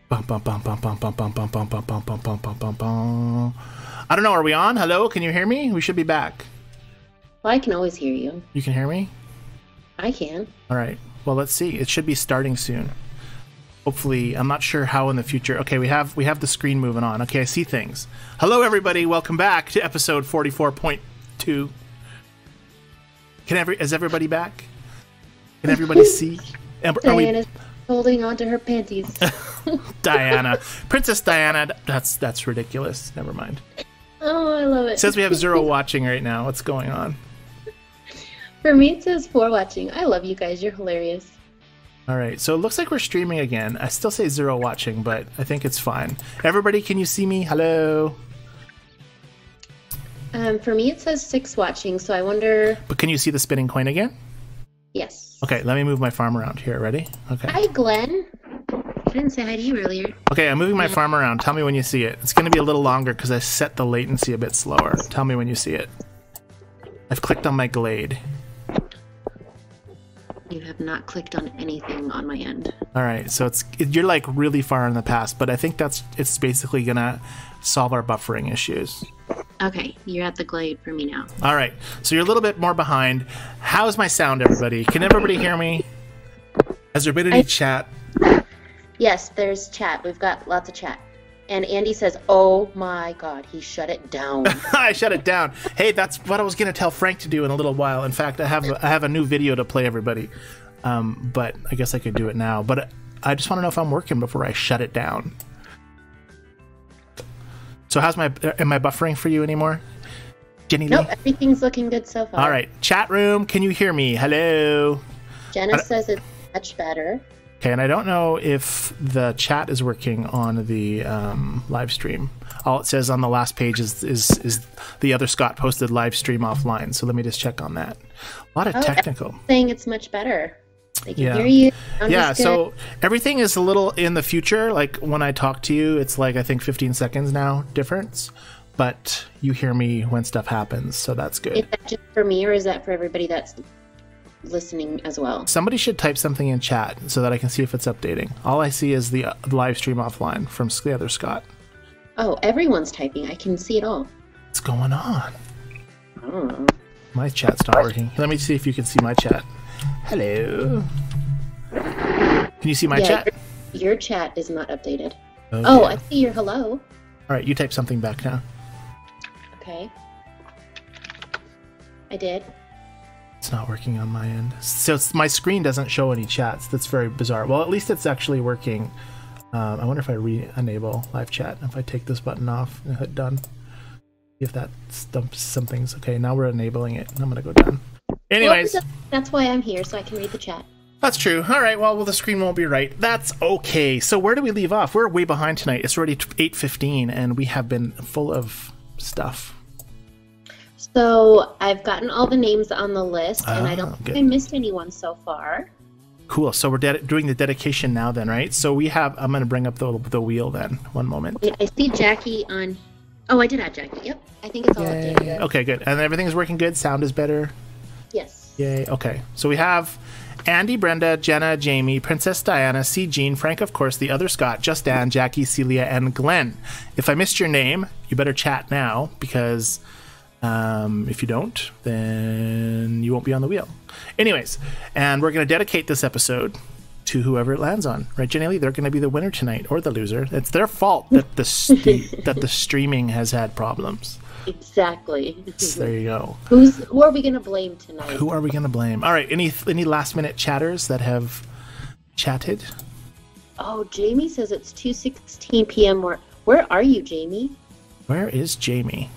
Bum, bum, bum, bum, bum, bum, bum, bum, bum, bum, bum, bum, bum, bum, bum, bum. I don't know. Are we on? Hello? Can you hear me? We should be back. Well, I can always hear you. You can hear me? I can. All right. Well, let's see. It should be starting soon. Hopefully, I'm not sure how in the future. Okay, we have the screen moving on. Okay, I see things. Hello, everybody. Welcome back to episode 44.2. Is everybody back? Can everybody see? Diana's holding on to her panties. Diana, Princess Diana. That's ridiculous. Never mind. Oh, I love it. It says we have 0 watching right now. What's going on? For me, it says 4 watching. I love you guys. You're hilarious. All right, so it looks like we're streaming again. I still say 0 watching, but I think it's fine. Everybody, can you see me? Hello? For me, it says 6 watching, so I wonder... But can you see the spinning coin again? Yes. Okay, let me move my farm around here. Ready? Okay. Hi, Glenn. I didn't say hi to you earlier. Okay, I'm moving my farm around. Tell me when you see it. It's going to be a little longer because I set the latency a bit slower. Tell me when you see it. I've clicked on my glade. You have not clicked on anything on my end. All right, so you're like really far in the past, but I think it's basically going to solve our buffering issues. Okay, you're at the glade for me now. All right, so you're a little bit more behind. How's my sound, everybody? Can everybody hear me? Has there been any chat? Yes, there's chat. We've got lots of chat. And Andy says, oh my god, he shut it down. I shut it down. Hey, that's what I was going to tell Frank to do in a little while. In fact, I have a new video to play everybody. But I guess I could do it now. But I just want to know if I'm working before I shut it down. So am I buffering for you anymore? Jennilee? Nope, everything's looking good so far. All right, chat room, can you hear me? Hello? Jenna says it's much better. Okay, and I don't know if the chat is working on the live stream. All it says on the last page is the other Scott posted live stream offline. So let me just check on that. A lot of technical. Saying it's much better. They can hear you. Yeah, so everything is a little in the future. Like when I talk to you, it's like I think 15 seconds now difference. But you hear me when stuff happens, so that's good. Is that just for me or is that for everybody that's listening as well? Somebody should type something in chat so that I can see if it's updating. All I see is the live stream offline from the other Scott. Oh, everyone's typing. I can see it all. What's going on? Oh. My chat's not working. Let me see if you can see my chat. Hello. Can you see my chat? Your chat is not updated. Okay. Oh, I see your hello. All right, you type something back now. Okay. I did. It's not working on my end. So my screen doesn't show any chats. That's very bizarre. Well, at least it's actually working. I wonder if I re-enable live chat. If I take this button off and hit done. If that stumps some things. Okay, now we're enabling it. I'm going to go done. Anyways. Well, that's why I'm here, so I can read the chat. That's true. All right, well, the screen won't be right. That's okay. So where do we leave off? We're way behind tonight. It's already 8:15, and we have been full of stuff. So I've gotten all the names on the list, and I don't think I missed anyone so far. Cool. So we're doing the dedication now then, right? So we have... I'm going to bring up the wheel then. One moment. Wait, I see Jackie on... Oh, I did add Jackie. Yep. I think it's all updated. Okay, good. And everything is working good? Sound is better? Yes. Yay. Okay. So we have Andy, Brenda, Jenna, Jamie, Princess Diana, C. Jean, Frank, of course, the other Scott, Just Dan, Jackie, Celia, and Glenn. If I missed your name, you better chat now because if you don't, then you won't be on the wheel. Anyways, and we're going to dedicate this episode to whoever it lands on. Right, Jennilee? They're going to be the winner tonight or the loser. It's their fault that the streaming has had problems. Exactly. So there you go. Who are we going to blame tonight? Who are we going to blame? All right. Any last minute chatters that have chatted? Oh, Jamie says it's 2:16 p.m. Where are you, Jamie? Where is Jamie?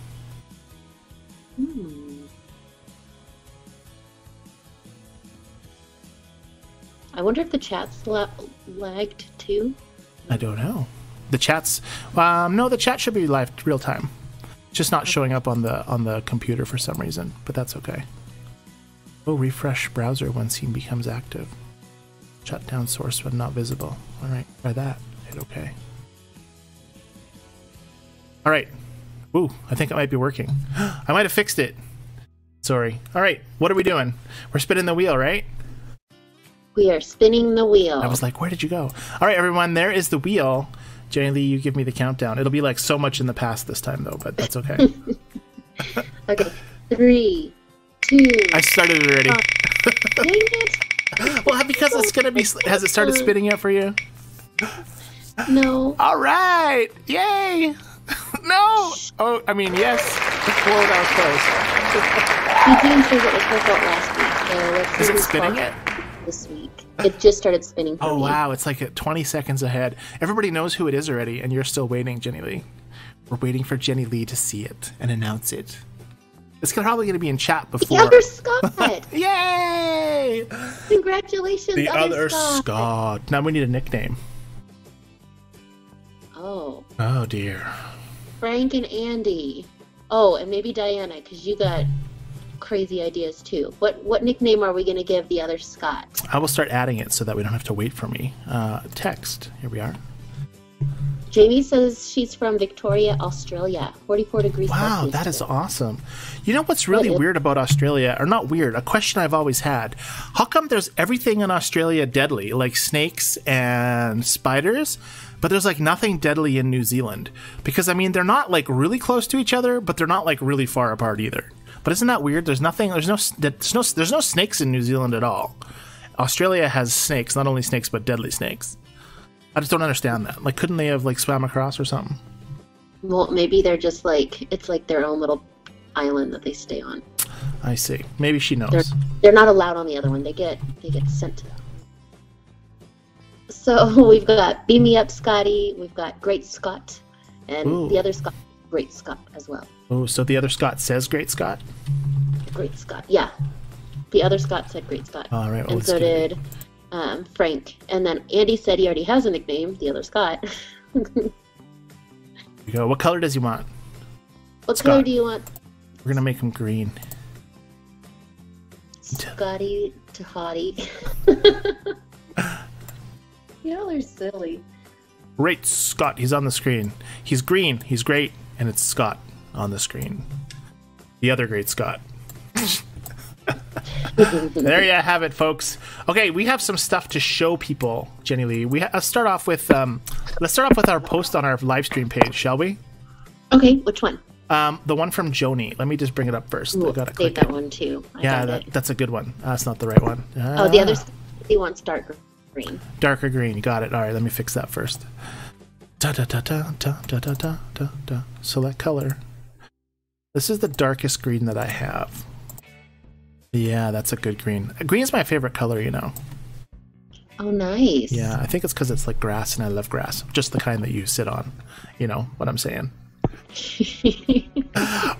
I wonder if the chat's lagged too. I don't know. The chat's no. The chat should be live real time. It's just not showing up on the computer for some reason, but that's okay. Oh, refresh browser when scene becomes active. Shut down source when not visible. All right, try that. Hit OK. All right. Ooh, I think it might be working. I might have fixed it. Sorry. All right, what are we doing? We're spinning the wheel, right? We are spinning the wheel. I was like, where did you go? All right, everyone, there is the wheel. Jennilee, you give me the countdown. It'll be like so much in the past this time, though, but that's okay. Okay. 3, 2. I started it already. Dang it. Well, because it's going to be... Has it started spinning yet for you? No. All right. Yay. No. Oh, I mean, yes. Whoa, that was close. Eugene says it was her fault last week. So let's see Is it who's spinning fault it? this week. It just started spinning for Oh, me. wow. It's like at 20 seconds ahead. Everybody knows who it is already, and you're still waiting, Jennilee. We're waiting for Jennilee to see it and announce it. It's probably going to be in chat before. The other Scott! Yay! Congratulations, The other Scott. Now we need a nickname. Oh. Oh, dear. Frank and Andy. Oh, and maybe Diana, because you got crazy ideas too. What nickname are we going to give the other Scott? I will start adding it so that we don't have to wait for me. Text. Here we are. Jamie says she's from Victoria, Australia. 44 degrees Wow, Celsius. that is awesome. You know what's really weird about Australia, or not weird, a question I've always had. How come there's everything in Australia deadly, like snakes and spiders, but there's like nothing deadly in New Zealand? Because, I mean, they're not like really close to each other, but they're not like really far apart either. But isn't that weird? There's no snakes in New Zealand at all. Australia has snakes, not only snakes, but deadly snakes. I just don't understand that. Like, couldn't they have like swam across or something? Well, maybe they're just like, it's like their own little island that they stay on. I see. Maybe she knows. They're not allowed on the other one. They get sent to them. So we've got Beam Me Up Scotty, we've got Great Scott, and the other Scott, Great Scott as well. Oh, so the other Scott says Great Scott? Great Scott, yeah. The other Scott said Great Scott. All right, well, and so did Frank. And then Andy said he already has a nickname, the other Scott. Here you go. What color does he want? What Scott. color do you want? We're going to make him green. Scotty to Hottie. Y'all are silly. Great Scott. He's on the screen. He's green. He's great. And it's Scott on the screen. The other Great Scott. There you have it, folks. Okay, we have some stuff to show people, Jennilee. Let's start off with our post on our live stream page, shall we? Okay, which one? The one from Joni. Let me just bring it up first. Ooh, I gotta save click that it. one too. That's a good one. That's not the right one. Oh, the other he wants dark green. Darker green. Got it. All right, let me fix that first. Da da da da da da da da da da. Select color. This is the darkest green that I have. Yeah, that's a good green. Green's my favorite color, you know. Oh, nice. Yeah, I think it's because it's like grass, and I love grass. Just the kind that you sit on. You know what I'm saying?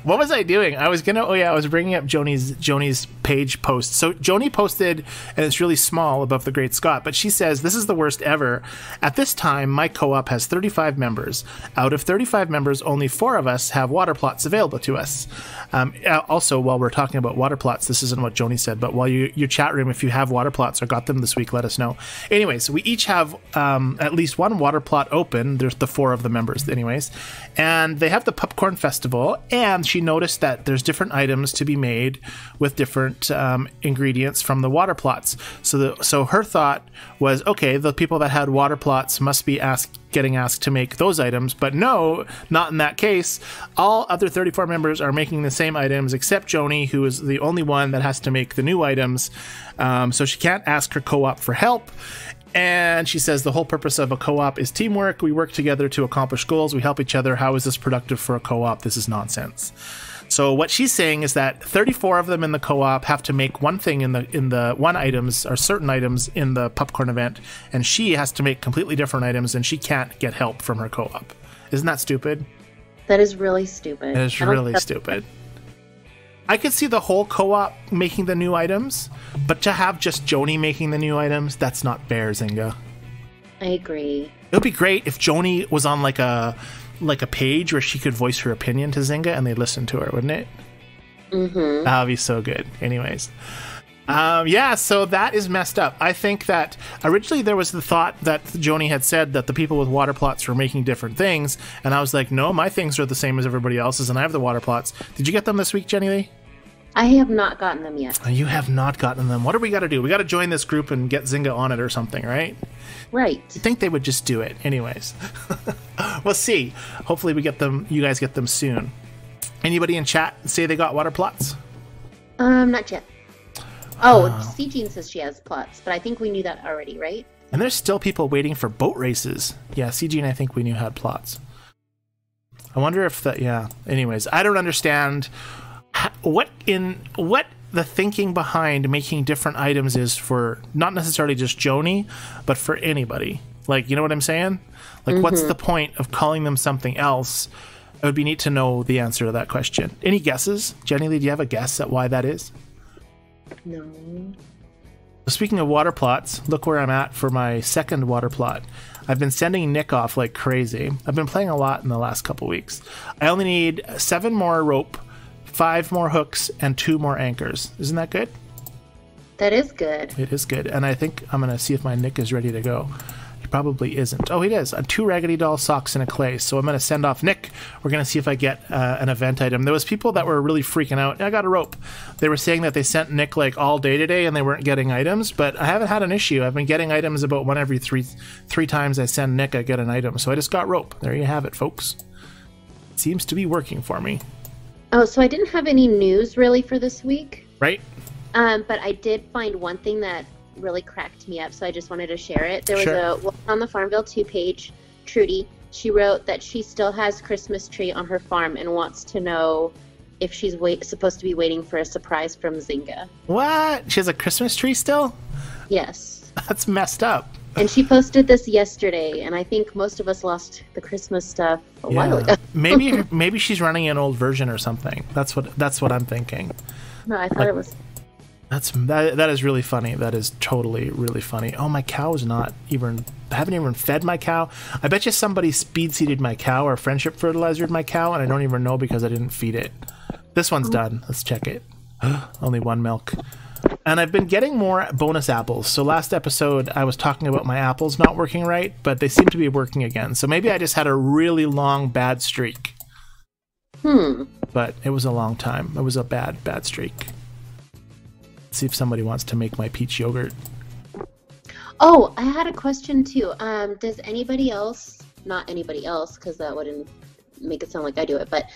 What was I doing? I was bringing up Joni's page post. So Joni posted, and it's really small above the Great Scott, but she says, "This is the worst ever. At this time, my co-op has 35 members. Out of 35 members, only 4 of us have water plots available to us." Also, while we're talking about water plots, this isn't what Joni said, but while your chat room, if you have water plots or got them this week, let us know. Anyways, we each have at least one water plot open. There's the 4 of the members, anyways, and they have the Popcorn Festival, and she noticed that there's different items to be made with different ingredients from the water plots. So her thought was, okay, the people that had water plots must be getting asked to make those items, but no, not in that case. All other 34 members are making the same items except Joni, who is the only one that has to make the new items. So she can't ask her co-op for help. And she says the whole purpose of a co-op is teamwork. We work together to accomplish goals. We help each other. How is this productive for a co-op? This is nonsense. So what she's saying is that 34 of them in the co-op have to make one thing in the one items or certain items in the popcorn event, and she has to make completely different items, and she can't get help from her co-op. Isn't that stupid? That is really stupid. It is really stupid. I could see the whole co-op making the new items, but to have just Joni making the new items, that's not fair, Zynga. I agree. It would be great if Joni was on like a page where she could voice her opinion to Zynga and they'd listen to her, wouldn't it? Mm-hmm. That would be so good. Anyways. Yeah, so that is messed up. I think that originally there was the thought that Joni had said that the people with water plots were making different things, and I was like, no, my things are the same as everybody else's, and I have the water plots. Did you get them this week, Jennilee? I have not gotten them yet. You have not gotten them. What do we got to do? We got to join this group and get Zynga on it or something, right? Right. You'd think they would just do it. Anyways. We'll see. Hopefully we get them. You guys get them soon. Anybody in chat say they got water plots? Not yet. Oh, C. Jean says she has plots, but I think we knew that already, right? And there's still people waiting for boat races. Yeah, C. Jean, I think we knew had plots. I wonder if that. Yeah. Anyways, I don't understand what the thinking behind making different items is for not necessarily just Joni, but for anybody. Like, you know what I'm saying? Like, what's the point of calling them something else? It would be neat to know the answer to that question. Any guesses? Jennilee, do you have a guess at why that is? No. Speaking of water plots, look where I'm at for my second water plot. I've been sending Nick off like crazy. I've been playing a lot in the last couple weeks. I only need 7 more rope, 5 more hooks, and 2 more anchors. Isn't that good? That is good. It is good. And I think I'm going to see if my Nick is ready to go. He probably isn't. Oh, he is. 2 Raggedy Doll socks and a clay. So I'm going to send off Nick. We're going to see if I get an event item. There was people that were really freaking out. I got a rope. They were saying that they sent Nick like all day today and they weren't getting items, but I haven't had an issue. I've been getting items about one every three times I send Nick, I get an item. So I just got rope. There you have it, folks. It seems to be working for me. Oh, so I didn't have any news really for this week. Right. But I did find one thing that really cracked me up, so I just wanted to share it. There was a woman on the FarmVille2 page, Trudy. She wrote that she still has Christmas tree on her farm and wants to know if she's supposed to be waiting for a surprise from Zynga. What? She has a Christmas tree still? Yes. That's messed up. And she posted this yesterday, and I think most of us lost the Christmas stuff a while ago. maybe she's running an old version or something. That's what I'm thinking. No, I thought it was. That is really funny. That is totally really funny. Oh, my cow is not even. I haven't even fed my cow. I bet you somebody speed seeded my cow or friendship fertilizered my cow, and I don't even know because I didn't feed it. This one's done. Let's check it. Only 1 milk. And I've been getting more bonus apples. So last episode, I was talking about my apples not working right, but they seem to be working again. So maybe I just had a really long bad streak. But it was a long time. It was a bad streak. Let's see if somebody wants to make my peach yogurt. Oh, I had a question too. Does anybody else, not anybody else, because that wouldn't make it sound like I do it, but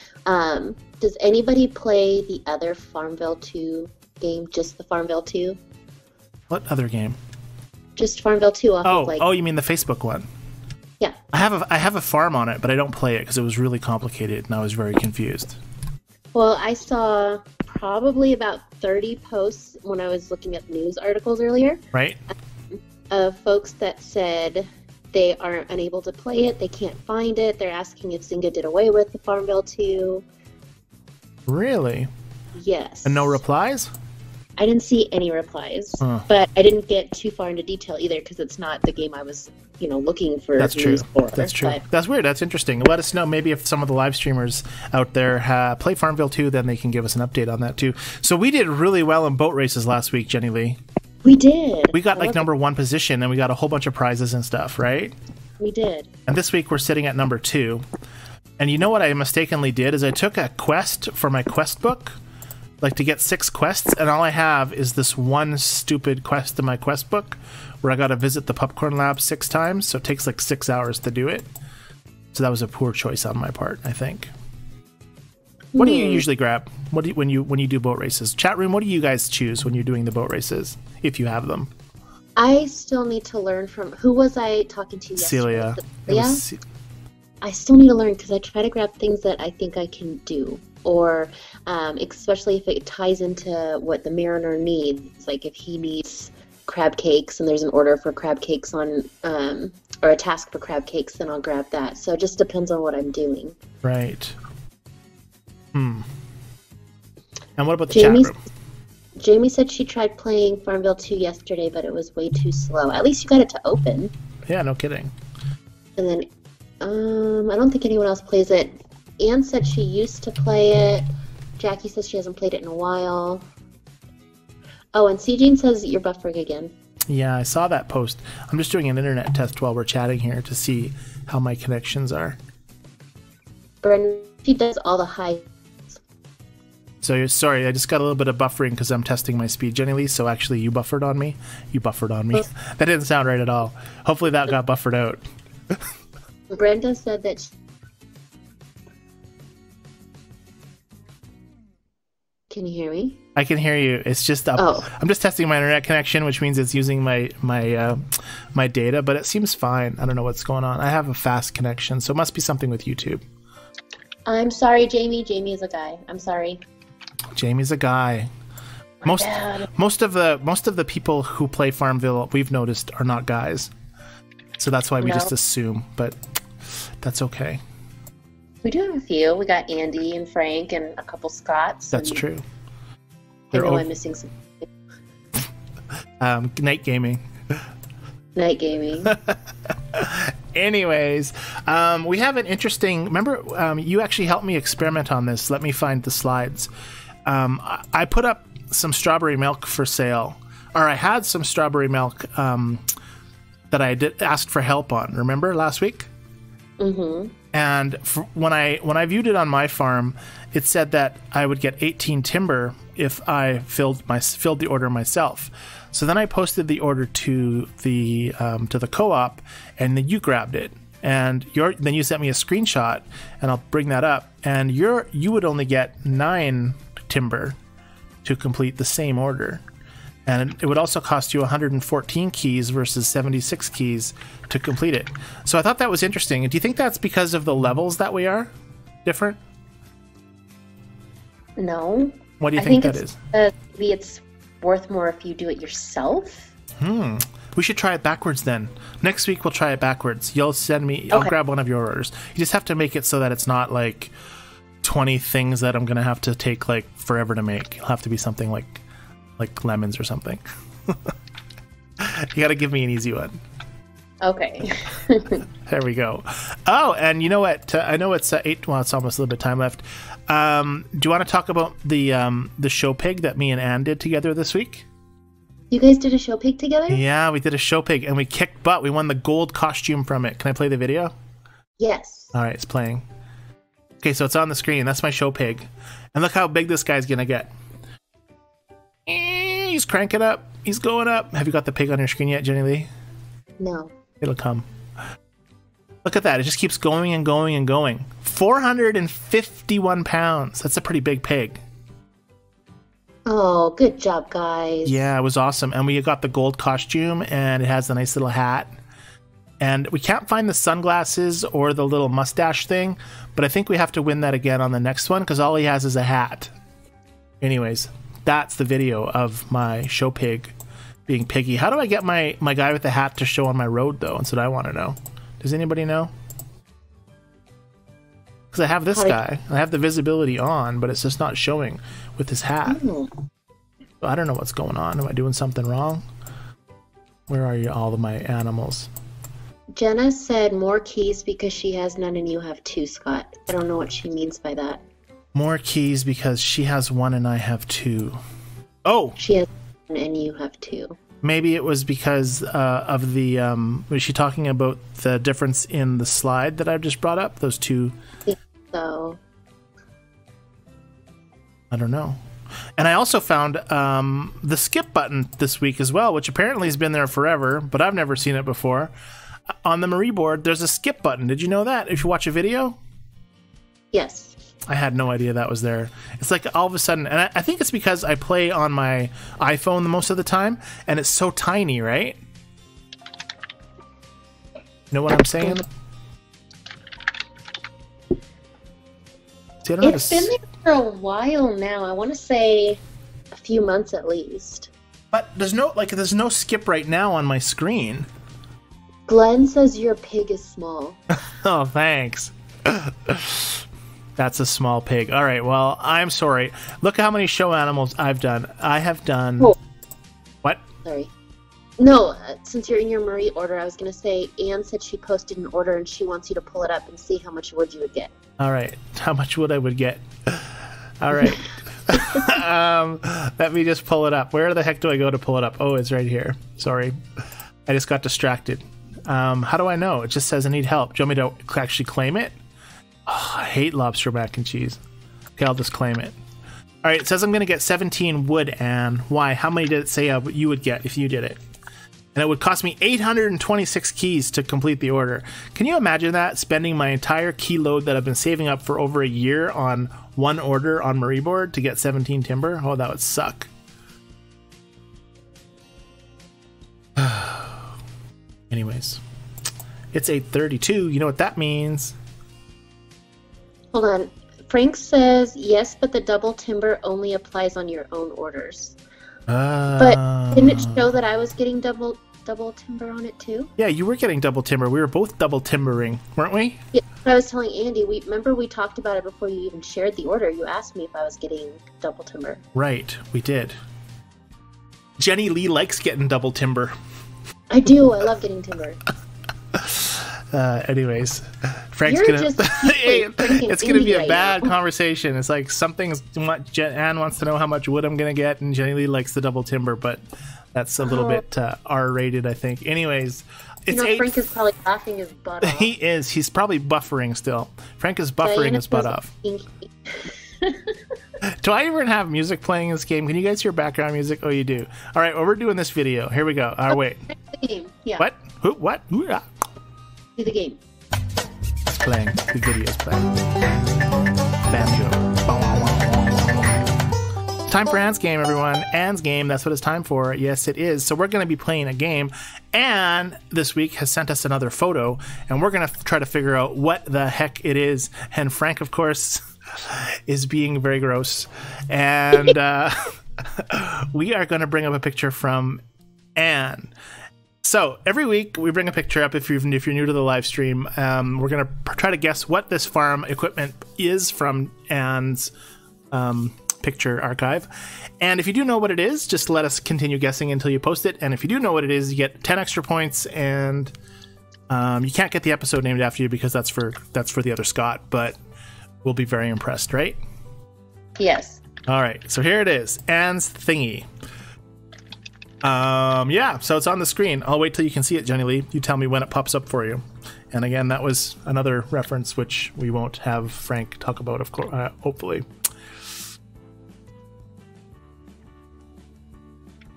does anybody play the other FarmVille2 game, just the FarmVille2? What other game? Just FarmVille2 off of like... Oh, you mean the Facebook one? Yeah. I have a farm on it, but I don't play it because it was really complicated and I was very confused. Well, I saw probably about 30 posts when I was looking at news articles earlier. Right. Of folks that said they are unable to play it, they can't find it, they're asking if Zynga did away with the FarmVille2. Really? Yes. And no replies? I didn't see any replies, but I didn't get too far into detail either because it's not the game I was, looking for. That's true. For, That's true. That's weird. That's interesting. Let us know. Maybe if some of the live streamers out there play FarmVille2, then they can give us an update on that too. So we did really well in boat races last week, Jennilee. We did. We got like number 1 position, and we got a whole bunch of prizes and stuff, right? We did. And this week we're sitting at number 2. And you know what I mistakenly did is I took a quest for my quest book, like to get 6 quests, and all I have is this one stupid quest in my quest book where I got to visit the popcorn lab 6 times, so it takes like 6 hours to do it. So that was a poor choice on my part, I think. What do you usually grab? When you do boat races? Chat room, what do you guys choose when you're doing the boat races, if you have them? I still need to learn from who was I talking to yesterday? Celia. I still need to learn because I try to grab things that I think I can do, or especially if it ties into what the mariner needs. Like if he needs crab cakes and there's an order for crab cakes on, or a task for crab cakes, then I'll grab that. So it just depends on what I'm doing. Right. And what about the chat room? Jamie said she tried playing FarmVille2 yesterday, but it was way too slow. At least you got it to open. Yeah, no kidding. And then, I don't think anyone else plays it. Anne said she used to play it. Jackie says she hasn't played it in a while. Oh, and C. Jean says you're buffering again. Yeah, I saw that post. I'm just doing an internet test while we're chatting here to see how my connections are. Brendan, she does all the high. So, sorry, I just got a little bit of buffering because I'm testing my speed, Jennilee, so actually you buffered on me. You buffered on me. That didn't sound right at all. Hopefully that got buffered out. Brenda said that Can you hear me? I can hear you. It's just up. Oh. I'm just testing my internet connection, which means it's using my data, but it seems fine. I don't know what's going on. I have a fast connection, so it must be something with YouTube. I'm sorry, Jamie. Jamie is a guy. I'm sorry. Jamie's a guy. Most of the people who play FarmVille, we've noticed, are not guys. So that's why we just assume, but that's okay. We do have a few. We got Andy and Frank and a couple Scots. That's true. I know I'm missing some. Night gaming. Night gaming. Anyways, we have an interesting... Remember, you actually helped me experiment on this. Let me find the slides. I put up some strawberry milk for sale. Or I had some strawberry milk that I asked for help on. Remember last week? Mm-hmm. And when I viewed it on my farm, it said that I would get 18 timber if I filled the order myself. So then I posted the order to the co-op, and then you grabbed it, and then you sent me a screenshot, and I'll bring that up. And you would only get 9 timber to complete the same order, and it would also cost you 114 keys versus 76 keys to complete it. So I thought that was interesting. Do you think that's because of the levels that we are different? No. What do you think that is? Maybe it's worth more if you do it yourself. We should try it backwards then. Next week we'll try it backwards. You'll send me... I'll grab one of your orders. You just have to make it so that it's not like 20 things that I'm going to have to take like forever to make. It'll have to be something like lemons or something. You got to give me an easy one. Okay. There we go. Oh, and you know what? I know it's 8. Well, it's almost a little bit of time left. Do you want to talk about the show pig that me and Ann did together this week? You guys did a show pig together? Yeah, we did a show pig, and we kicked butt. We won the gold costume from it. Can I play the video? Yes. All right, it's playing. Okay, so it's on the screen. That's my show pig. And look how big this guy's going to get. He's cranking up. He's going up. Have you got the pig on your screen yet, Jennilee? No. It'll come. Look at that. It just keeps going and going and going. 451 pounds. That's a pretty big pig. Oh, good job, guys. Yeah, it was awesome. And we got the gold costume, and it has the nice little hat. And we can't find the sunglasses or the little mustache thing, but I think we have to win that again on the next one, because all he has is a hat. Anyways, that's the video of my show pig being piggy. How do I get my guy with the hat to show on my road, though? That's what I want to know. Does anybody know? Because I have this guy. I have the visibility on, but it's just not showing with his hat. So I don't know what's going on. Am I doing something wrong? Where are you, all of my animals? Jenna said more keys because she has none and you have 2, Scott. I don't know what she means by that. More keys because she has 1 and I have 2. Oh! She has 1 and you have 2. Maybe it was because of the... was she talking about the difference in the slide that I just brought up? Those 2... Yeah, so... I don't know. And I also found the skip button this week as well, which apparently has been there forever, but I've never seen it before. On the Marie board, there's a skip button. Did you know that? If you watch a video? Yes. I had no idea that was there. It's like all of a sudden, and I think it's because I play on my iPhone most of the time, and it's so tiny, right? You know what I'm saying? See, it's been there for a while now. I want to say a few months at least. But there's no skip right now on my screen. Glenn says your pig is small. Oh, thanks. That's a small pig. All right, well, I'm sorry. Look at how many show animals I've done. I have done... Oh. What? Sorry. No, since you're in your Marie order, I was going to say, Anne said she posted an order and she wants you to pull it up and see how much wood you would get. All right. How much wood I would get. All right. Let me just pull it up. Where the heck do I go to pull it up? Oh, it's right here. Sorry. I just got distracted. How do I know? It just says I need help. Do you want me to actually claim it? Oh, I hate lobster mac and cheese. Okay, I'll just claim it. All right, it says I'm going to get 17 wood, Anne. Why? How many did it say you would get if you did it? And it would cost me 826 keys to complete the order. Can you imagine that? Spending my entire key load that I've been saving up for over a year on one order on Marieboard to get 17 timber? Oh, that would suck. Anyways, it's 8:32. You know what that means? Hold on. Frank says, yes, but the double timber only applies on your own orders. But didn't it show that I was getting double timber on it too? Yeah, you were getting double timber. We were both double timbering, weren't we? Yeah, I was telling Andy, remember we talked about it before you even shared the order. You asked me if I was getting double timber. Right, we did. Jennilee likes getting double timber. I do. I love getting timber. Anyways, Frank's You're gonna. just It's gonna be a right bad now. conversation. It's like something's. Anne wants to know how much wood I'm gonna get, and Jennilee likes the double timber, but that's a little bit R-rated, I think. Anyways, it's Frank is probably laughing his butt off. He is. He's probably buffering still. Frank is buffering his butt off. Do I even have music playing in this game? Can you guys hear background music? Oh, you do. All right, well, we're doing this video. Here we go. Wait. The game. Yeah. What? Who? What? Who? Do the game. It's playing. The video's playing. Banjo. Time for Anne's game, everyone. Anne's game, that's what it's time for. Yes, it is. So we're going to be playing a game. Anne, this week, has sent us another photo, and we're going to try to figure out what the heck it is. And Frank, of course, is being very gross. And we are going to bring up a picture from Anne. So every week we bring a picture up. If you're new to the live stream, we're going to try to guess what this farm equipment is from Anne's picture archive. And if you do know what it is, just let us continue guessing until you post it. And if you do know what it is, you get 10 extra points. And you can't get the episode named after you because that's for the other Scott. But we'll be very impressed, right? Yes. All right. So here it is, Anne's thingy. Yeah, so it's on the screen. I'll wait till you can see it, Jennilee. You tell me when it pops up for you. And again, that was another reference which we won't have Frank talk about, of course, hopefully.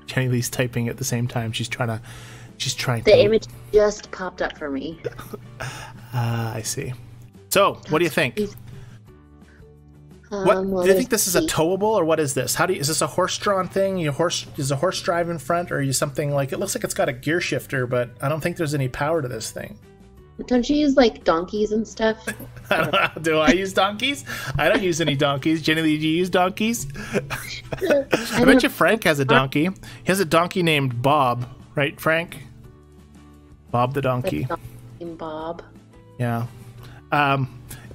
Jennilee's typing at the same time. She's trying to. The image just popped up for me. I see. So, what do you think? What do you think this is a towable, or what is this? Is this a horse-drawn thing? Is a horse drive in front, or are you something like it looks like it's got a gear shifter, but I don't think there's any power to this thing. Don't you use like donkeys and stuff? Do I use donkeys? I don't use any donkeys. Jennilee, do you use donkeys? I bet you Frank has a donkey. He has a donkey named Bob, right, Frank? Bob the donkey. Bob. Yeah.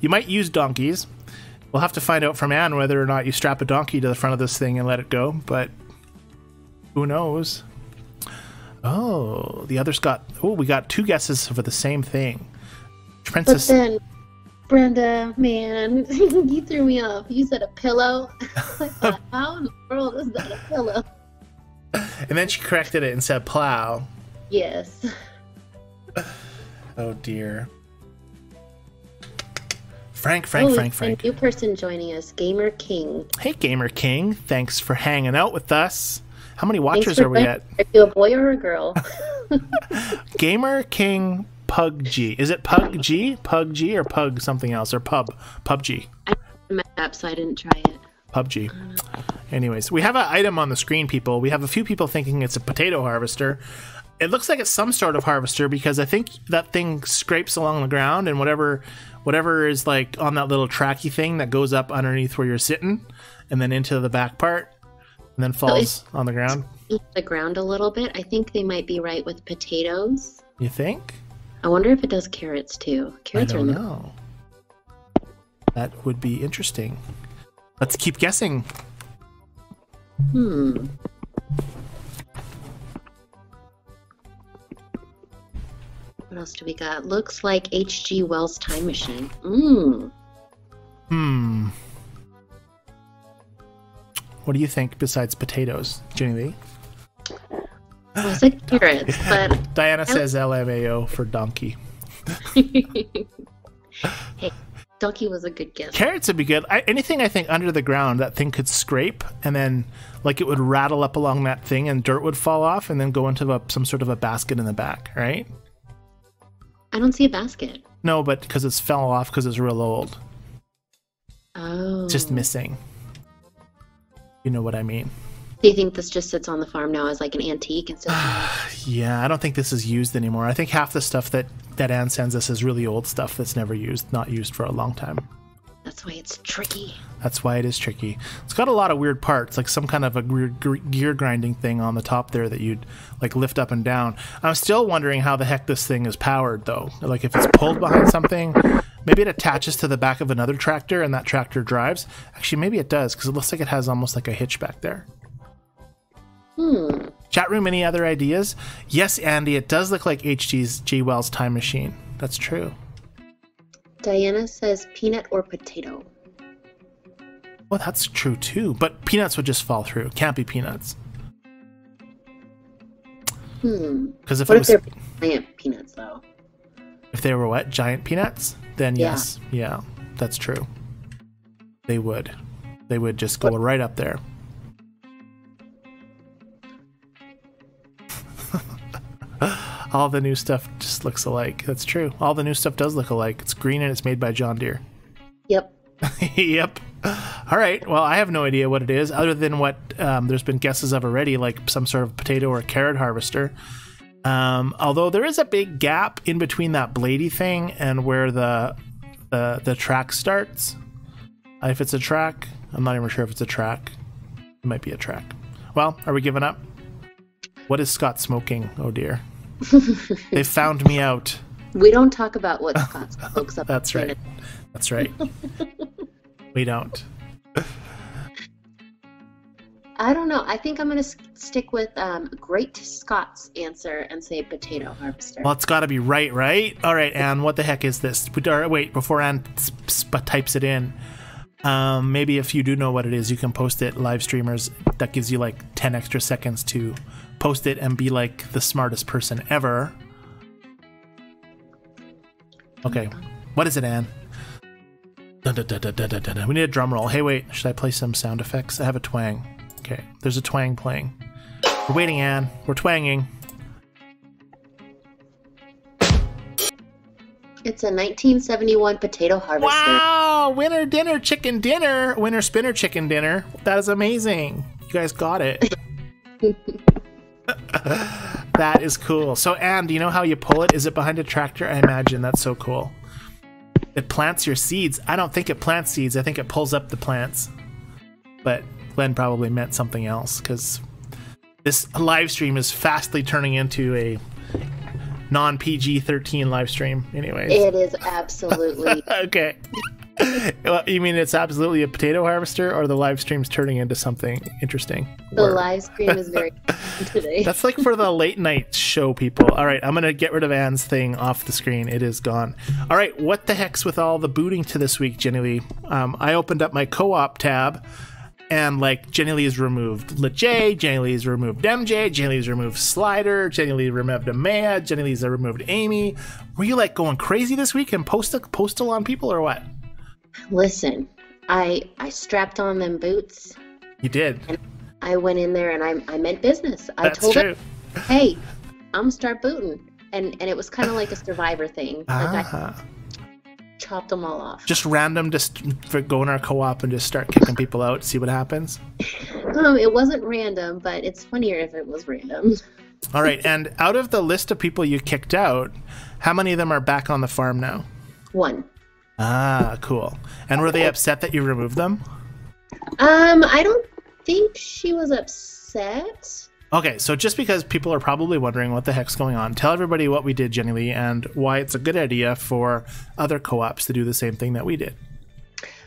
You might use donkeys. We'll have to find out from Anne whether or not you strap a donkey to the front of this thing and let it go, but who knows? Oh, the other's got... Oh, we got two guesses for the same thing. Princess... But then, Brenda, man, you threw me off. You said a pillow. I thought, how in the world is that a pillow? And then she corrected it and said plow. Yes. Oh, dear. Frank. A new person joining us, Gamer King. Hey, Gamer King. Thanks for hanging out with us. How many watchers are we at? Are you a boy or a girl? Gamer King PUBG. Is it PUBG or Pug something else? Or PUBG? I didn't have map, so I didn't try it. PUBG. Anyways, we have an item on the screen, people. We have a few people thinking it's a potato harvester. It looks like it's some sort of harvester because I think that thing scrapes along the ground, and whatever is like on that little tracky thing that goes up underneath where you're sitting and then into the back part and then falls on the ground. The ground a little bit. I think they might be right with potatoes. You think? I wonder if it does carrots too. Carrots I don't know. That would be interesting. Let's keep guessing. What else do we got? Looks like H.G. Wells' Time Machine. What do you think besides potatoes, Jennilee? Well, I said carrots, but... Diana says LMAO for donkey. Hey, Donkey was a good guess. Carrots would be good. Anything I think under the ground that thing could scrape, and then like it would rattle up along that thing, and dirt would fall off, and then go into some sort of a basket in the back, right? I don't see a basket. No, but because it's fell off because it's real old. Oh. It's just missing. You know what I mean? Do you think this just sits on the farm now as like an antique instead of... Yeah, I don't think this is used anymore. I think half the stuff that Anne sends us is really old stuff that's never used, not used for a long time. That's why it's tricky. That's why it is tricky. It's got a lot of weird parts, like some kind of a weird gear grinding thing on the top there that you'd like lift up and down. I'm still wondering how the heck this thing is powered, though. Like if it's pulled behind something, maybe it attaches to the back of another tractor and that tractor drives. Actually, maybe it does, because it looks like it has almost like a hitch back there. Chat room, any other ideas? Yes, Andy, it does look like G. Wells' time machine. That's true. Diana says peanut or potato. Well, that's true too, but peanuts would just fall through. Can't be peanuts. Because if they're giant peanuts, though? If they were what? Giant peanuts? Then yes. Yeah, that's true. They would. They would just go right up there. All the new stuff just looks alike. That's true. All the new stuff does look alike. It's green and it's made by John Deere. Yep. Yep. All right. Well, I have no idea what it is other than what there's been guesses of already, like some sort of potato or carrot harvester. Although there is a big gap in between that bladey thing and where the track starts. If it's a track, I'm not even sure if it's a track. It might be a track. Well, are we giving up? What is Scott smoking? Oh dear. They found me out. We don't talk about what Scott smokes up. That's right. That's right. We don't. I don't know. I think I'm going to stick with Great Scott's answer and say potato harvester. Well, it's got to be right? All right, Anne, what the heck is this? Wait, before Anne types it in, maybe if you do know what it is, you can post it, live streamers. That gives you like 10 extra seconds to post it and be like the smartest person ever. Okay, what is it, Anne? Dun, dun, dun, dun, dun, dun, dun. We need a drum roll. Hey, wait, should I play some sound effects? I have a twang. Okay, there's a twang playing. We're waiting, Anne. We're twanging. It's a 1971 potato harvester. Wow! Winter dinner chicken dinner. Winter spinner chicken dinner. That is amazing. You guys got it. That is cool. So, Anne, do you know how you pull it? Is it behind a tractor? I imagine. That's so cool. It plants your seeds. I don't think it plants seeds. I think it pulls up the plants. But Glenn probably meant something else, because this live stream is fastly turning into a non-PG-13 live stream. Anyways. It is absolutely. Okay. Well, you mean it's absolutely a potato harvester, or the live stream's turning into something interesting? The live stream is very today. That's like for the late night show people. All right, I'm going to get rid of Anne's thing off the screen. It is gone. All right, what the heck's with all the booting to this week, Jennilee? I opened up my co-op tab, and like Jennilee's removed Lejay, Jennilee's removed MJ, Jennilee's removed Slider, Jennilee removed Amaya, Jennilee's removed Amy. Were you like going crazy this week and postal on people or what? Listen, I strapped on them boots. You did. And I went in there and I meant business. That's I told true. them, hey, I'm gonna start booting. And it was kind of like a Survivor thing. Like I chopped them all off. Just random, just go in our co-op and just start kicking people out, see what happens? It wasn't random, but it's funnier if it was random. All right, and out of the list of people you kicked out, how many of them are back on the farm now? 1. Ah, cool. And were they upset that you removed them? I don't think she was upset. Okay, so just because people are probably wondering what the heck's going on, tell everybody what we did, Jennilee, and why it's a good idea for other co-ops to do the same thing that we did.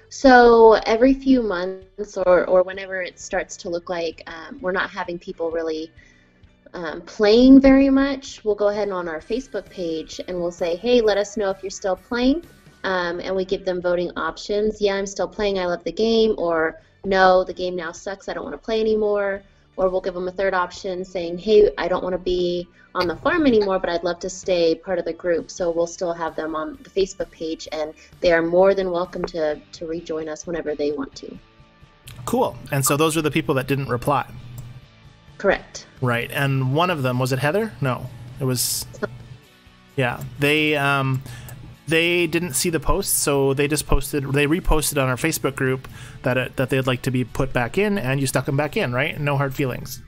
So every few months or whenever it starts to look like we're not having people really playing very much, we'll go ahead and on our Facebook page and we'll say, hey, let us know if you're still playing. And we give them voting options. Yeah, I'm still playing. I love the game. Or no, the game now sucks. I don't want to play anymore. or we'll give them a third option saying, hey, I don't want to be on the farm anymore, but I'd love to stay part of the group. So we'll still have them on the Facebook page, and they are more than welcome to rejoin us whenever they want to. Cool. And so those are the people that didn't reply. Correct. Right. And one of them, was it Heather? No, it was. Yeah. They didn't see the post, so they just reposted on our Facebook group that they'd like to be put back in, and you stuck them back in, right? No hard feelings.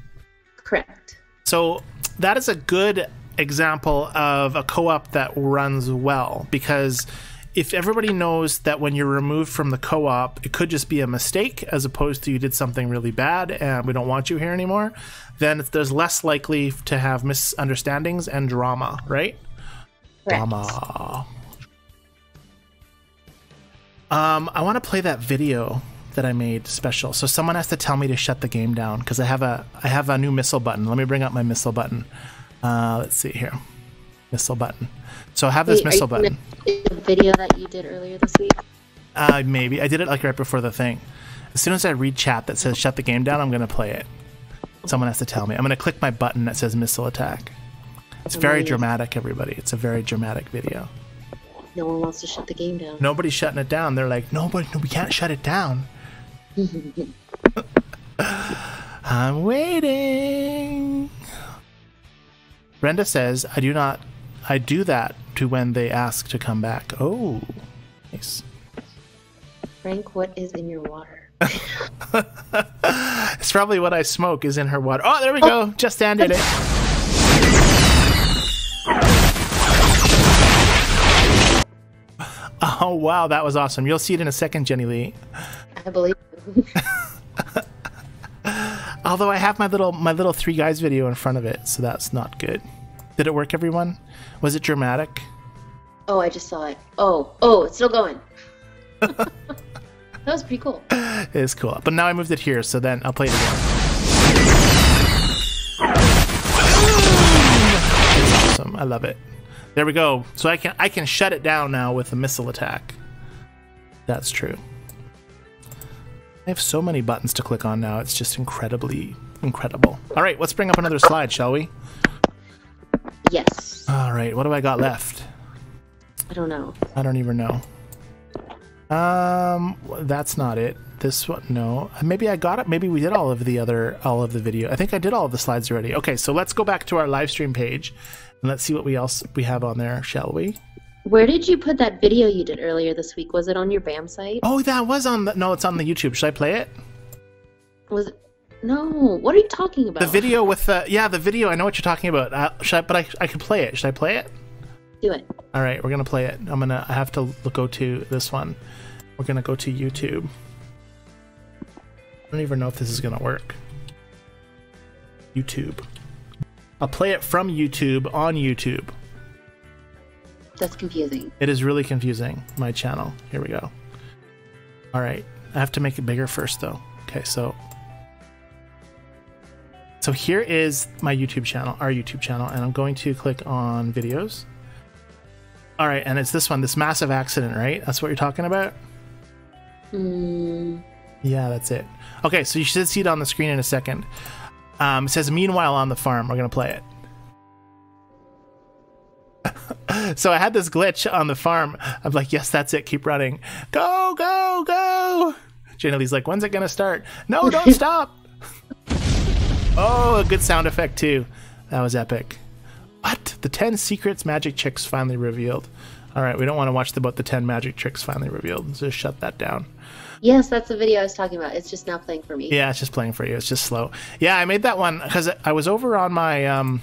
Correct. So that is a good example of a co-op that runs well, because if everybody knows that when you're removed from the co-op, it could just be a mistake as opposed to you did something really bad and we don't want you here anymore, then there's less likely to have misunderstandings and drama, right? Correct. Drama. I want to play that video that I made special. So someone has to tell me to shut the game down because I have a new missile button. Let me bring up my missile button. Let's see here. Missile button. So I have this missile button. The video that you did earlier this week? Maybe. I did it like right before the thing. As soon as I read chat that says shut the game down, I'm going to play it. Someone has to tell me. I'm going to click my button that says missile attack. It's very dramatic, everybody. It's a very dramatic video. No one wants to shut the game down. Nobody's shutting it down. They're like, no, we can't shut it down. I'm waiting. Brenda says, I do that to when they ask to come back. Oh, nice. Frank, what is in your water? It's probably what I smoke is in her water. Oh, there we go. Just ended it. Oh, wow. That was awesome. You'll see it in a second, Jennilee. I believe you. Although I have my little three guys video in front of it, so that's not good. Did it work, everyone? Was it dramatic? Oh, I just saw it. Oh, it's still going. That was pretty cool. It is cool. But now I moved it here, so then I'll play it again. It's awesome. I love it. There we go. So I can shut it down now with a missile attack. That's true. I have so many buttons to click on now. It's just incredibly incredible. All right, let's bring up another slide, shall we? Yes. All right, what do I got left? I don't know. I don't even know. That's not it. This one, no. Maybe I got it. Maybe we did all of the video. I think I did all of the slides already. Okay, so let's go back to our live stream page and let's see what else we have on there, shall we? Where did you put that video you did earlier this week? Was it on your BAM site? Oh, that was on the... No, it's on the YouTube. Should I play it? Was it? No. What are you talking about? The video with the... Yeah, the video. I know what you're talking about. But I can play it. Should I play it? Do it. All right, we're going to play it. I have to go to this one. We're going to go to YouTube. I don't even know if this is going to work. YouTube. I'll play it from YouTube on YouTube. That's confusing. It is really confusing, my channel. Here we go. All right. I have to make it bigger first, though. Okay, so here is my YouTube channel, our YouTube channel, and I'm going to click on videos. All right, and it's this one, this massive accident, right? That's what you're talking about? Yeah, that's it. Okay, so you should see it on the screen in a second. It says, meanwhile on the farm. We're going to play it. So I had this glitch on the farm. I'm like, yes, that's it. Keep running. Go, go, go. Jennilee's like, when's it going to start? No, don't stop. Oh, a good sound effect, too. That was epic. What? The 10 secrets magic tricks finally revealed. All right, we don't want to watch about the 10 magic tricks finally revealed. So just shut that down. Yes, that's the video I was talking about. It's just now playing for me. Yeah, it's just playing for you. It's just slow. Yeah, I made that one because I was over on my...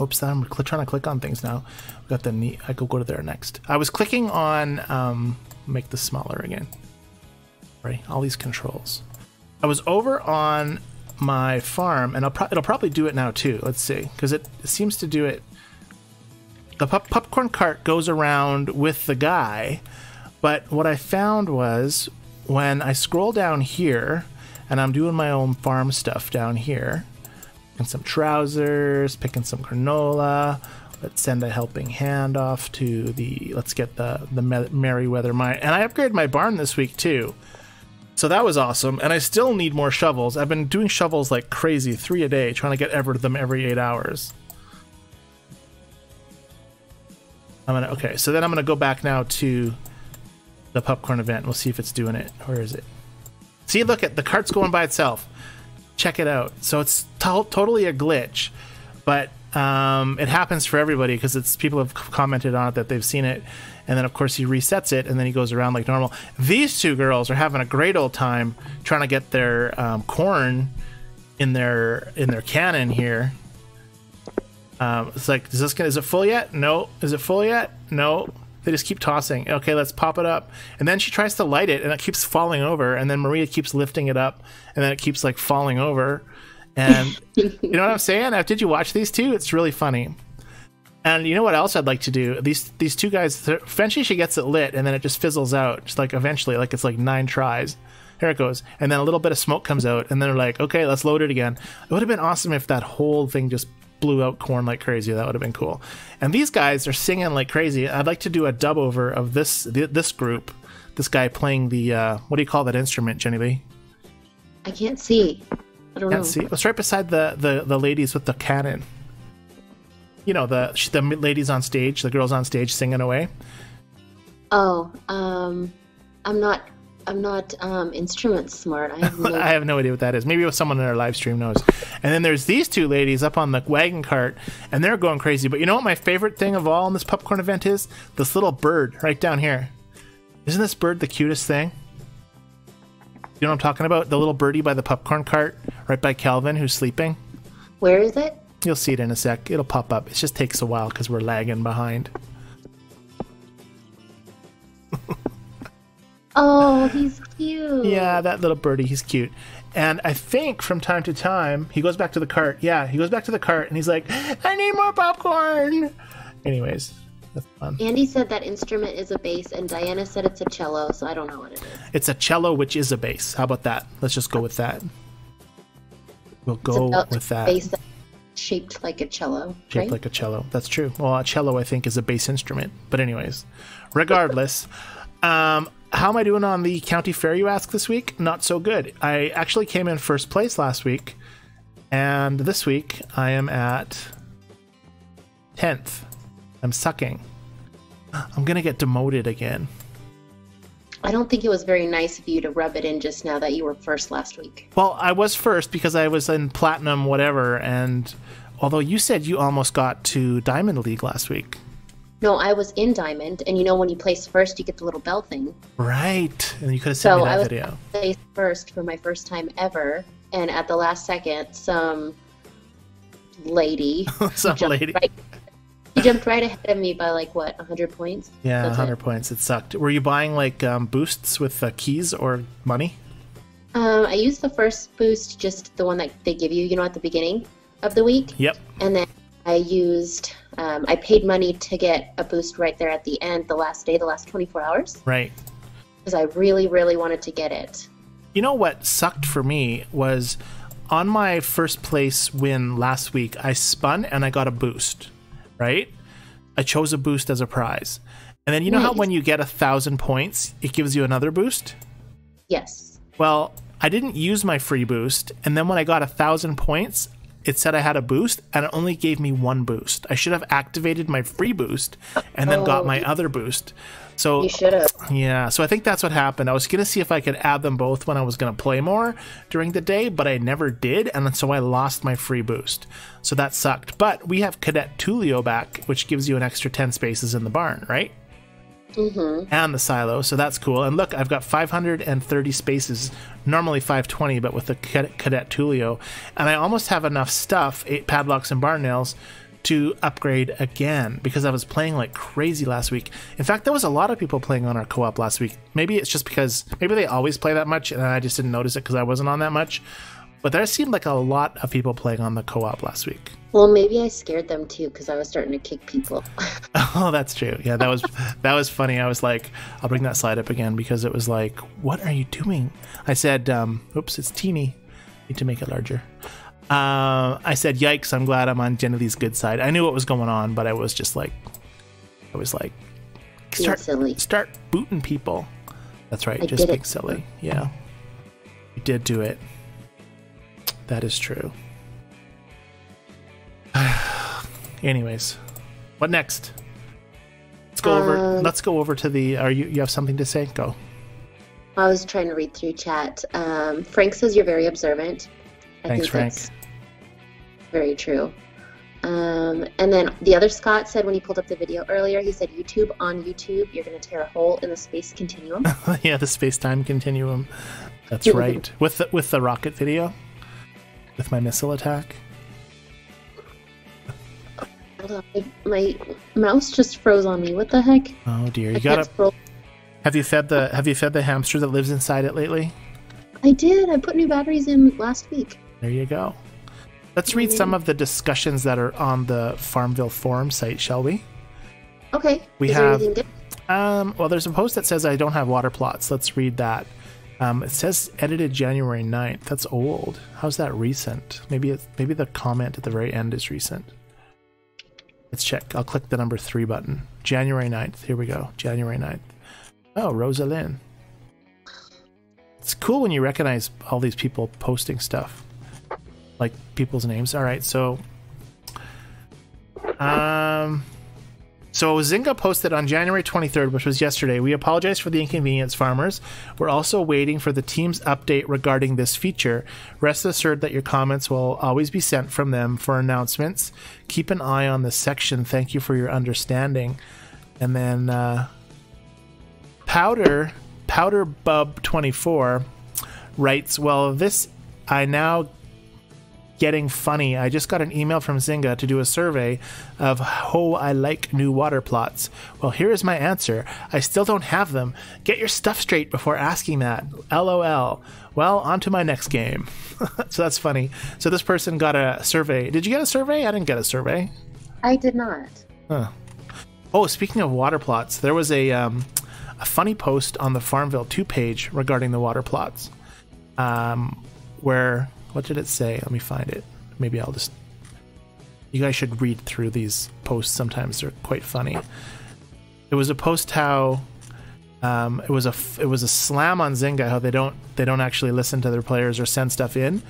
Oops, I'm trying to click on things now. We got the... I go to there next. I was clicking on... make this smaller again. Right, all these controls. I was over on my farm, and it'll probably do it now too. Let's see, because it seems to do it. The popcorn cart goes around with the guy, but what I found was when I scroll down here, and I'm doing my own farm stuff down here, picking some trousers, picking some granola. Let's send a helping hand off to the. Let's get the Merryweather mine, and I upgraded my barn this week too. So that was awesome, and I still need more shovels. I've been doing shovels like crazy, 3 a day, trying to get them every 8 hours. Okay, so then I'm gonna go back now to the popcorn event. We'll see if it's doing it. Where is it? See, look at the cart's going by itself. Check it out. So it's totally a glitch, but it happens for everybody because it's people have commented on it that they've seen it. And then, of course, he resets it, and then he goes around like normal. These two girls are having a great old time trying to get their corn in their cannon here. It's like, is it full yet? No. Is it full yet? No. They just keep tossing. Okay, let's pop it up. And then she tries to light it, and it keeps falling over. And then Maria keeps lifting it up, and then it keeps like falling over. And you know what I'm saying? Did you watch these two? It's really funny. And you know what else I'd like to do? These two guys, eventually she gets it lit, and then it just fizzles out. Just like eventually, like it's like 9 tries. Here it goes. And then a little bit of smoke comes out, and then they're like, okay, let's load it again. It would have been awesome if that whole thing just blew out corn like crazy. That would have been cool. And these guys are singing like crazy. I'd like to do a dub over of this group. This guy playing the, what do you call that instrument, Jennilee? I can't see. I don't know. Can't see? It's right beside the ladies with the cannon. You know, the ladies on stage, the girls on stage singing away. Oh, I'm not instrument smart. I have no idea what that is. Maybe it was someone in our live stream knows. And then there's these two ladies up on the wagon cart, and they're going crazy. But you know what my favorite thing of all in this popcorn event is? This little bird right down here. Isn't this bird the cutest thing? You know what I'm talking about? The little birdie by the popcorn cart, right by Calvin, who's sleeping. Where is it? You'll see it in a sec. It'll pop up. It just takes a while because we're lagging behind. Oh, he's cute. Yeah, that little birdie, he's cute. And I think from time to time, he goes back to the cart. Yeah, he goes back to the cart and he's like, I need more popcorn. Anyways, that's fun. Andy said that instrument is a bass, and Diana said it's a cello, so I don't know what it is. It's a cello, which is a bass. How about that? Let's just go with that. We'll go with that. Bass shaped like a cello. Shaped right? like a cello. That's true. Well, a cello, I think, is a bass instrument. But anyways, regardless, how am I doing on the county fair, you ask, this week? Not so good. I actually came in first place last week, and this week I am at 10th. I'm sucking. I'm going to get demoted again. I don't think it was very nice of you to rub it in just now that you were first last week. Well, I was first because I was in Platinum whatever, and although you said you almost got to Diamond League last week. No, I was in Diamond, and you know when you place first, you get the little bell thing. Right, and you could have sent me that video. So I was placed first for my first time ever, and at the last second, some lady... He jumped right ahead of me by, like, what, 100 points? Yeah, 100 points. It sucked. Were you buying, like, boosts with keys or money? I used the first boost, just the one that they give you, at the beginning of the week. Yep. And then I used... I paid money to get a boost right there at the end, the last day, the last 24 hours. Right. Because I really, really wanted to get it. You know what sucked for me was on my first place win last week, I spun and I got a boost, right? I chose a boost as a prize. And then you know how when you get 1,000 points, it gives you another boost? Yes. Well, I didn't use my free boost. And then when I got 1,000 points, it said I had a boost, and it only gave me one boost. I should have activated my free boost and then got my other boost. So you should have. Yeah, so I think that's what happened. I was going to see if I could add them both when I was going to play more during the day, but I never did, and so I lost my free boost. So that sucked. But we have Cadet Tulio back, which gives you an extra 10 spaces in the barn, right? Mm-hmm. And the silo, so that's cool. And look, I've got 530 spaces, normally 520, but with the Cadet Tulio, and I almost have enough stuff, 8 padlocks and barn nails, to upgrade again, because I was playing like crazy last week. In fact, there was a lot of people playing on our co-op last week. Maybe it's just because, maybe they always play that much, and I just didn't notice it because I wasn't on that much. But there seemed like a lot of people playing on the co-op last week. Well, maybe I scared them too because I was starting to kick people. Oh, that's true. Yeah, that was funny. I was like, I'll bring that slide up again because it was like, what are you doing? I said, oops, it's teeny. Need to make it larger. I said, yikes, I'm glad I'm on Jennilee's good side. I knew what was going on, but I was like, start booting people. That's right, just being silly. Yeah. You did do it. That is true. Anyways, what next? Let's go over. Let's go over to the. Are you have something to say? Go. I was trying to read through chat. Frank says you're very observant. Thanks, Frank. That's very true. And then the other Scott said when he pulled up the video earlier, he said YouTube on YouTube, you're going to tear a hole in the space continuum. Yeah, the space-time continuum. That's right. With the rocket video, with my missile attack. Hold on, my mouse just froze on me. What the heck? Oh dear, you gotta. Have you fed the hamster that lives inside it lately? I did. I put new batteries in last week. There you go. Let's read some of the discussions that are on the FarmVille forum site, shall we? Okay. We have. Well, there's a post that says I don't have water plots. Let's read that. It says edited January 9th. That's old. How's that recent? Maybe the comment at the very end is recent. Let's check. I'll click the number 3 button. January 9th. Here we go. January 9th. Oh, Rosalind. It's cool when you recognize all these people posting stuff. Like people's names. All right, so Zynga posted on January 23rd, which was yesterday. We apologize for the inconvenience, farmers. We're also waiting for the team's update regarding this feature. Rest assured that your comments will always be sent from them for announcements. Keep an eye on this section. Thank you for your understanding. And then Powder Bub 24 writes, well, this I now getting funny. I just got an email from Zynga to do a survey of how I like new water plots. Well, here is my answer. I still don't have them. Get your stuff straight before asking that. LOL. Well, on to my next game. So that's funny. So this person got a survey. Did you get a survey? I didn't get a survey. I did not. Huh. Oh, speaking of water plots, there was a funny post on the FarmVille2 page regarding the water plots. Where... What did it say? Let me find it. Maybe I'll just... You guys should read through these posts. Sometimes they're quite funny. It was a post how it was a slam on Zynga how they don't actually listen to their players or send stuff in,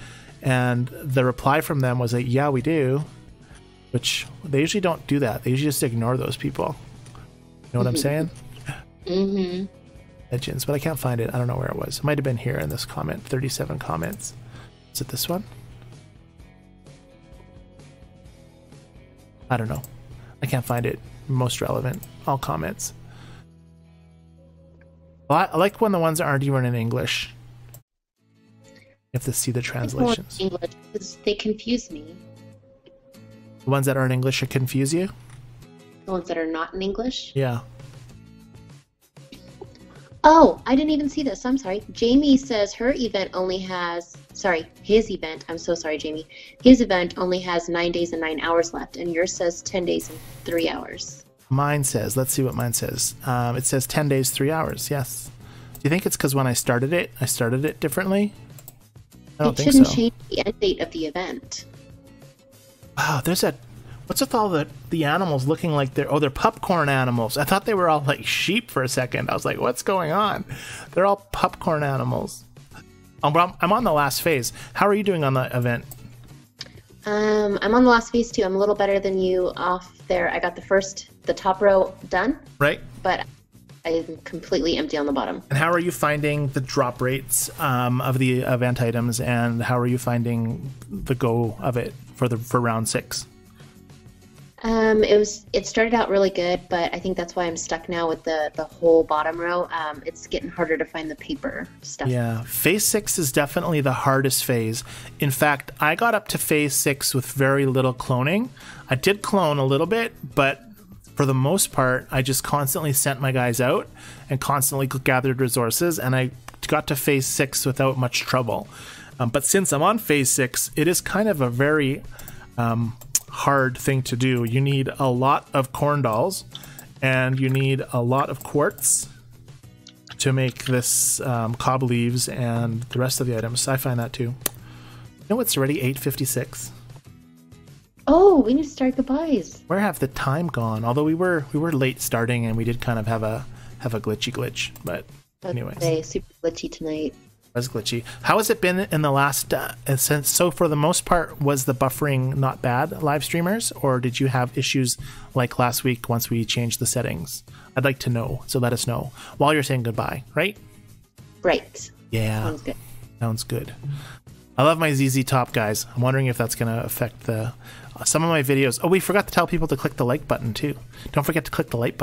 and the reply from them was like, yeah, we do, which they usually don't do that. They usually just ignore those people. You know what I'm saying? Mm-hmm. Legends, but I can't find it. I don't know where it was. It might have been here in this comment. 37 comments. Is it this one? I don't know. I can't find it. Most relevant. All comments. Well, I like when the ones that aren't even in English. You have to see the translations. English, because they confuse me. The ones that aren't English should confuse you? The ones that are not in English? Yeah. Oh, I didn't even see this. I'm sorry. Jamie says her event only has... Sorry, his event. I'm so sorry, Jamie. His event only has 9 days and 9 hours left, and yours says 10 days and 3 hours. Mine says... Let's see what mine says. It says 10 days, 3 hours. Yes. Do you think it's because when I started it differently? I don't think so. It shouldn't change the end date of the event. Wow, there's a... What's with all the animals looking like they're popcorn animals? I thought they were all like sheep for a second. I was like, what's going on? They're all popcorn animals. I'm on the last phase. How are you doing on the event? I'm on the last phase too. I'm a little better than you off there. I got the top row done. Right. But I'm completely empty on the bottom. And how are you finding the drop rates of the event items, and how are you finding the go of it for round 6? It started out really good, but I think that's why I'm stuck now with the whole bottom row. It's getting harder to find the paper stuff. Yeah, phase 6 is definitely the hardest phase. In fact, I got up to phase 6 with very little cloning. I did clone a little bit, but for the most part, I just constantly sent my guys out and constantly gathered resources, and I got to phase 6 without much trouble. But since I'm on phase 6, it is kind of a very hard thing to do. You need a lot of corn dolls, and you need a lot of quartz to make this cob leaves and the rest of the items. I find that too. You know, it's already 8:56. Oh, we need to start goodbyes. Where have the time gone? Although we were late starting, and we did kind of have a glitch, but anyways. Super glitchy tonight. Was glitchy. How has it been in the last since? So for the most part, was the buffering not bad, live streamers, or did you have issues like last week once we changed the settings? I'd like to know, so let us know while you're saying goodbye. Right? Right. Yeah. Sounds good. Sounds good. I love my ZZ Top, guys. I'm wondering if that's going to affect the some of my videos. Oh, we forgot to tell people to click the like button too. Don't forget to click the like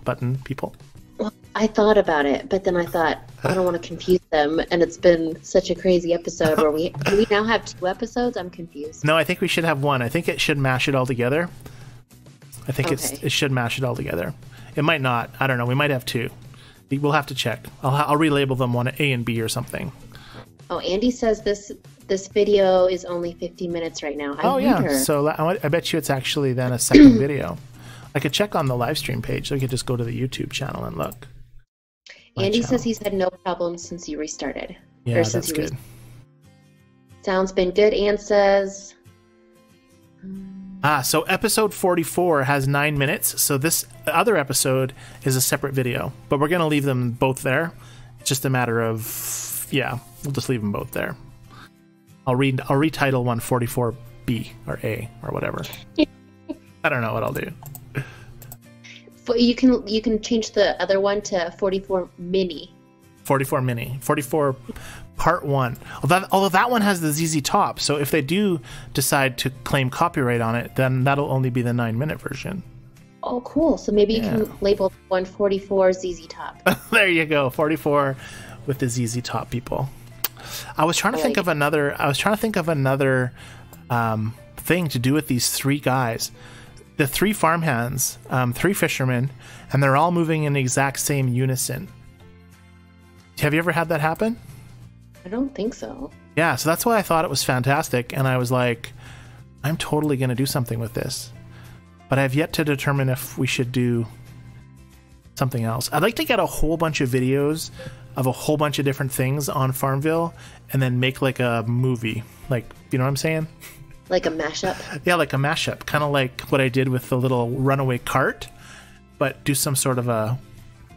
button, people. Well, I thought about it, but then I thought I don't want to confuse them, and it's been such a crazy episode where we now have 2 episodes. I'm confused. No, I think we should have 1. I think it should mash it all together. I think it should mash it all together. It might not. I don't know. We might have 2. We'll have to check. I'll relabel them one A and B or something. Oh, Andy says this video is only 50 minutes right now. Oh yeah. So I bet you it's actually then a second video. I could check on the live stream page. So we could just go to the YouTube channel and look. Andy says he's had no problems since you restarted. Yeah, that's good. Sounds been good. Ann says. So episode 44 has 9 minutes. So this other episode is a separate video, but we're gonna leave them both there. It's just a matter of we'll just leave them both there. I'll retitle one 44B or A or whatever. I don't know what I'll do. You can change the other one to 44 mini. 44 mini. 44 part 1. Although that one has the ZZ Top, so if they do decide to claim copyright on it, then that'll only be the 9-minute version. Oh, cool. So maybe you can label one 44 ZZ Top. There you go. 44 with the ZZ Top, people. I was trying to think of another thing to do with these 3 guys. The 3 farmhands, 3 fishermen, and they're all moving in the exact same unison. Have you ever had that happen? I don't think so. Yeah, so that's why I thought it was fantastic, and I was like, I'm totally going to do something with this. But I've yet to determine if we should do something else. I'd like to get a whole bunch of videos of a whole bunch of different things on FarmVille and then make like a movie. Like, you know what I'm saying? Like a mashup? Yeah, like a mashup. Kind of like what I did with the little runaway cart, but do some sort of a,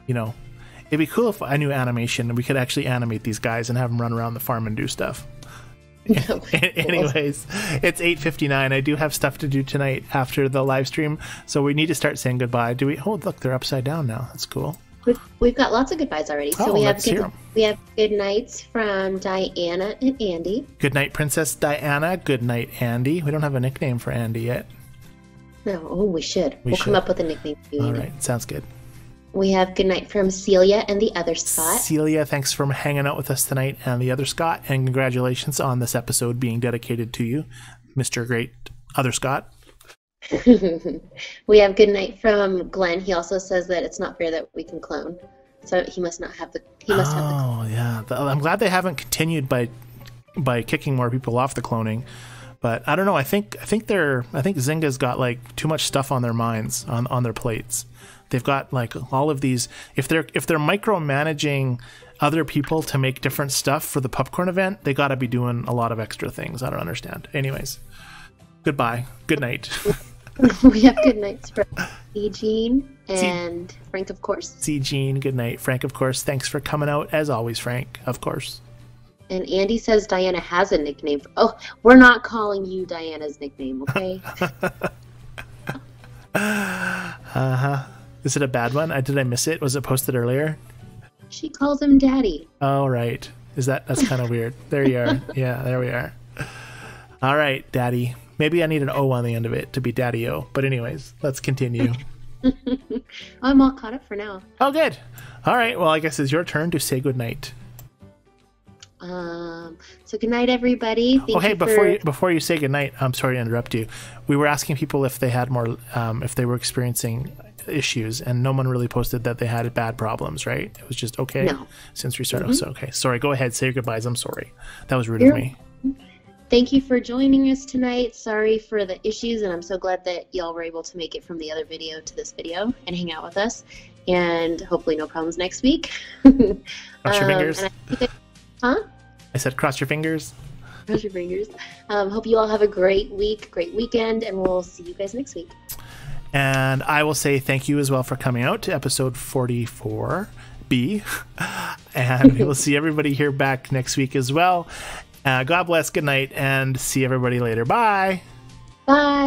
it'd be cool if I knew animation and we could actually animate these guys and have them run around the farm and do stuff. Anyways, it's 8:59. I do have stuff to do tonight after the live stream, so we need to start saying goodbye. Do we? Oh, look, they're upside down now. That's cool. We've got lots of goodbyes already. So we have good nights from Diana and Andy. Good night, Princess Diana. Good night, Andy. We don't have a nickname for Andy yet. No, we should. We'll come up with a nickname for you. All right, sounds good. We have good night from Celia and the other Scott. Celia, thanks for hanging out with us tonight, and the other Scott, and congratulations on this episode being dedicated to you, Mr. Great Other Scott. We have good night from Glenn. He also says that it's not fair that we can clone, so he must not have the. Oh yeah, I'm glad they haven't continued by kicking more people off the cloning. But I don't know. I think Zynga's got like too much stuff on their minds, on their plates. They've got like all of these. If they're micromanaging other people to make different stuff for the popcorn event, they got to be doing a lot of extra things. I don't understand. Anyways, goodbye. Good night. We have good nights from C. Jean and Frank, of course. C. Jean, good night. Frank, of course. Thanks for coming out as always, Frank. Of course. And Andy says Diana has a nickname. We're not calling you Diana's nickname, okay? Is it a bad one? Did I miss it? Was it posted earlier? She calls him Daddy. Oh, right. That's kind of weird. There you are. Yeah, there we are. All right, Daddy. Maybe I need an O on the end of it to be Daddy-O. But anyways, let's continue. I'm all caught up for now. Oh, good. All right. Well, I guess it's your turn to say goodnight. So good night, everybody. Before you say goodnight, I'm sorry to interrupt you. We were asking people if they had more, if they were experiencing issues, and no one really posted that they had bad problems, right? It was just okay. No. Since we started. So okay. Sorry. Go ahead. Say your goodbyes. I'm sorry. That was rude of me. Thank you for joining us tonight. Sorry for the issues, and I'm so glad that y'all were able to make it from the other video to this video and hang out with us. And hopefully no problems next week. Cross your fingers. Huh? I said cross your fingers. Cross your fingers. Hope you all have a great week, great weekend, and we'll see you guys next week. And I will say thank you as well for coming out to episode 44B. And we'll see everybody here back next week as well. God bless, good night, and see everybody later. Bye. Bye.